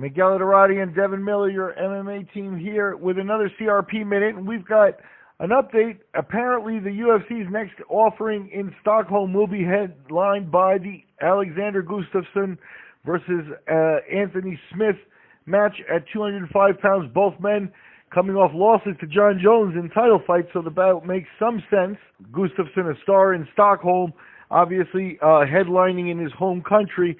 Miguel Iturrate and DEvin Miller, your MMA team, here with another CRP Minute, and we've got an update. Apparently, the UFC's next offering in Stockholm will be headlined by the Alexander Gustafsson versus Anthony Smith match at 205 pounds. Both men coming off losses to Jon Jones in title fights, so the battle makes some sense. Gustafsson, a star in Stockholm, obviously headlining in his home country.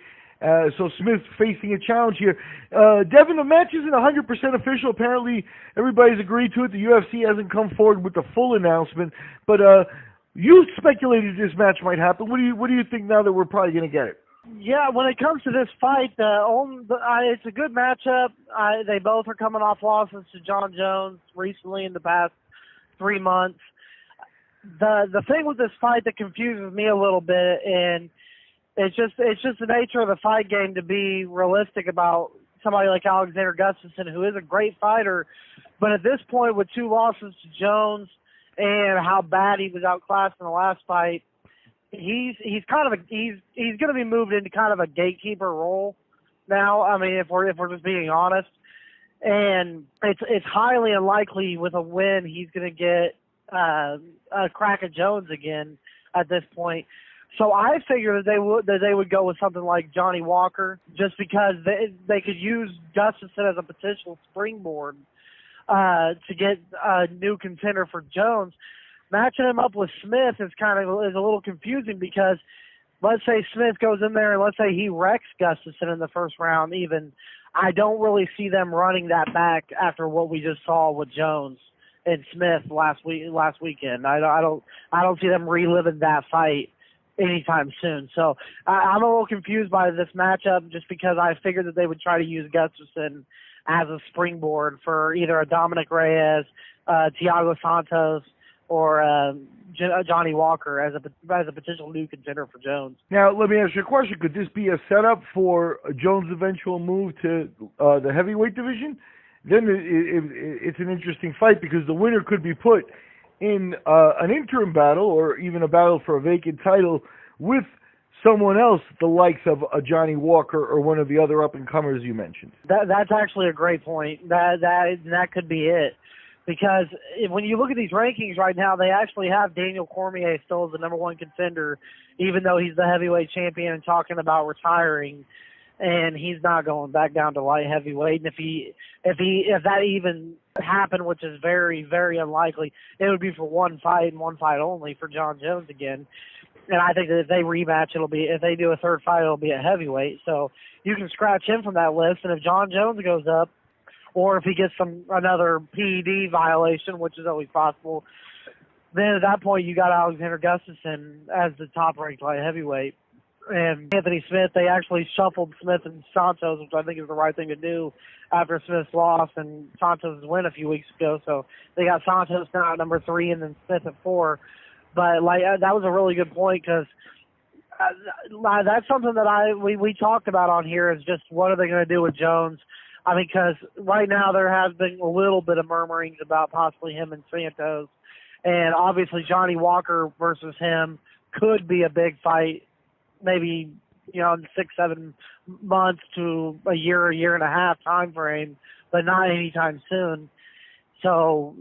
So Smith's facing a challenge here. DEvin, the match isn't 100% official. Apparently, everybody's agreed to it. The UFC hasn't come forward with the full announcement. But you speculated this match might happen. What do you think now that we're probably going to get it? Yeah, when it comes to this fight, it's a good matchup. They both are coming off losses to Jon Jones recently in the past 3 months. The thing with this fight that confuses me a little bit, and it's just the nature of the fight game to be realistic about somebody like Alexander Gustafsson, who is a great fighter, but at this point with 2 losses to Jones and how bad he was outclassed in the last fight, he's going to be moved into kind of a gatekeeper role now. I mean, if we're just being honest, and it's highly unlikely with a win he's going to get a crack at Jones again at this point. So I figured that they would go with something like Johnny Walker, just because they could use Gustafsson as a potential springboard to get a new contender for Jones. Matching him up with Smith is a little confusing, because let's say Smith goes in there and let's say he wrecks Gustafsson in the first round. Even I don't really see them running that back after what we just saw with Jones and Smith last weekend. I don't see them reliving that fight anytime soon. So I'm a little confused by this matchup, just because I figured that they would try to use Gustafsson as a springboard for either a Dominic Reyes, Thiago Santos, or Johnny Walker as a potential new contender for Jones. Now, let me ask you a question. Could this be a setup for Jones' eventual move to the heavyweight division? Then it's an interesting fight, because the winner could be put in an interim battle, or even a battle for a vacant title with someone else, the likes of a Johnny Walker or one of the other up-and-comers you mentioned. That's actually a great point. That could be it. Because when you look at these rankings right now, they actually have Daniel Cormier still as the #1 contender, even though he's the heavyweight champion and talking about retiring, and he's not going back down to light heavyweight. And if that even happened, which is very, very unlikely, it would be for one fight and one fight only for Jon Jones again. And I think that if they rematch, if they do a third fight, it'll be at heavyweight. So you can scratch him from that list. And if Jon Jones goes up, or if he gets another PED violation, which is always possible, then at that point you got Alexander Gustafsson as the top-ranked light heavyweight. And Anthony Smith, they actually shuffled Smith and Santos, which I think is the right thing to do after Smith's loss and Santos' win a few weeks ago. So they got Santos now at #3 and then Smith at 4. But that was a really good point, because that's something that we talked about on here, is just what are they going to do with Jones. I mean, because right now there has been a little bit of murmurings about possibly him and Santos. And obviously Johnny Walker versus him could be a big fight, maybe, in 6-7 months to a year and a half time frame, but not anytime soon. So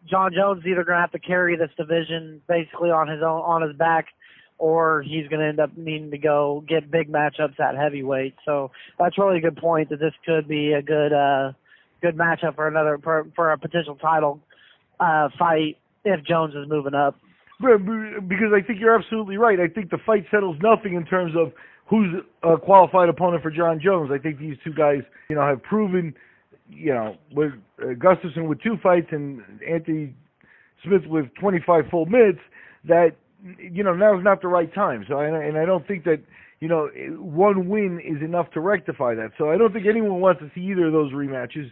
Jon Jones is either going to have to carry this division basically on his back, or he's going to end up needing to go get big matchups at heavyweight. So that's really a good point, that this could be a good matchup for a potential title fight if Jones is moving up. Because I think you're absolutely right. I think the fight settles nothing in terms of who's a qualified opponent for Jon Jones. I think these two guys, have proven, with Gustafsson with 2 fights and Anthony Smith with 25 full minutes, that now's not the right time. So, and I don't think that, one win is enough to rectify that. So I don't think anyone wants to see either of those rematches.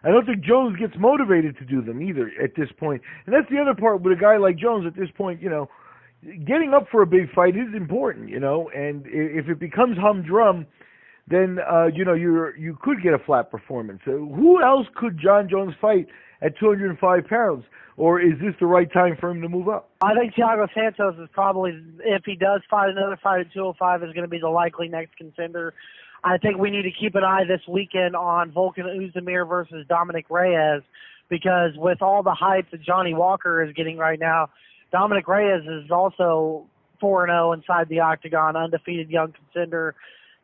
I don't think Jones gets motivated to do them either at this point. And that's the other part with a guy like Jones at this point, getting up for a big fight is important, and if it becomes humdrum, then you could get a flat performance. Who else could John Jones fight at 205 pounds? Or is this the right time for him to move up? I think Thiago Santos is probably, if he does fight another fight at 205, is going to be the likely next contender. I think we need to keep an eye this weekend on Volkan Oezdemir versus Dominic Reyes, because with all the hype that Johnny Walker is getting right now, Dominic Reyes is also 4-0 inside the octagon, undefeated young contender,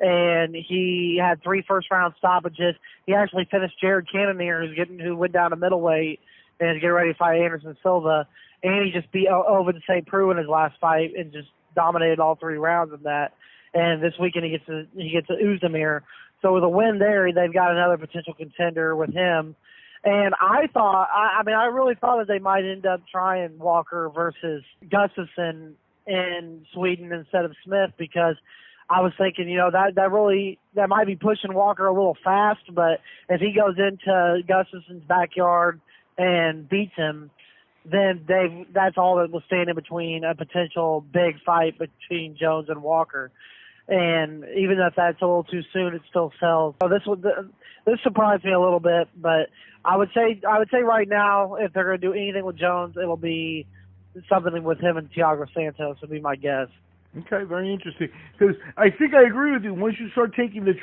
and he had 3 first-round stoppages. He actually finished Jared Cannonier, who went down to middleweight, and is getting ready to fight Anderson Silva, and he just beat Ovince St. Preux in his last fight and just dominated all 3 rounds of that. And this weekend he gets to Oezdemir. So with a win there, they've got another potential contender with him. And I really thought that they might end up trying Walker versus Gustafsson in Sweden instead of Smith, because I was thinking, that might be pushing Walker a little fast, but if he goes into Gustafsson's backyard and beats him, then that's all that will stand in between a potential big fight between Jones and Walker. And even if that's a little too soon, it still sells. So this surprised me a little bit, but I would say right now, if they're going to do anything with Jones, it'll be something with him and Thiago Santos would be my guess. Okay, very interesting. Because I think I agree with you. Once you start taking the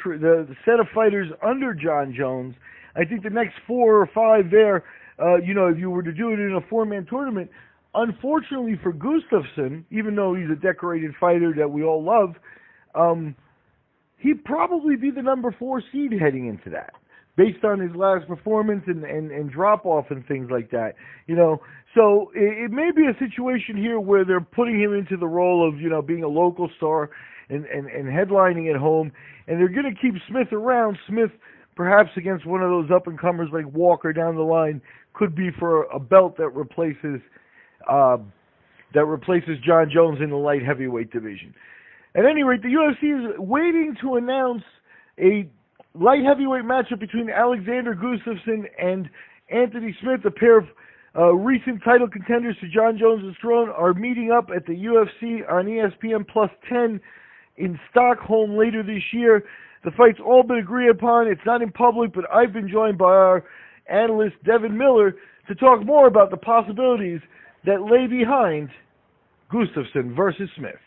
set of fighters under John Jones, I think the next 4 or 5 there, if you were to do it in a 4-man tournament, unfortunately for Gustafsson, even though he's a decorated fighter that we all love, he'd probably be the number 4 seed heading into that, based on his last performance and drop-off and things like that. So it may be a situation here where they're putting him into the role of, being a local star and headlining at home, and they're going to keep Smith around. Smith, perhaps against one of those up-and-comers like Walker down the line, could be for a belt that replaces John Jones in the light heavyweight division. At any rate, the UFC is waiting to announce a light heavyweight matchup between Alexander Gustafsson and Anthony Smith. A pair of recent title contenders to John Jones' throne are meeting up at the UFC on ESPN Plus 10 in Stockholm later this year. The fight's all been agreed upon. It's not in public, but I've been joined by our analyst, DEvin Miller, to talk more about the possibilities that lay behind Gustafsson versus Smith.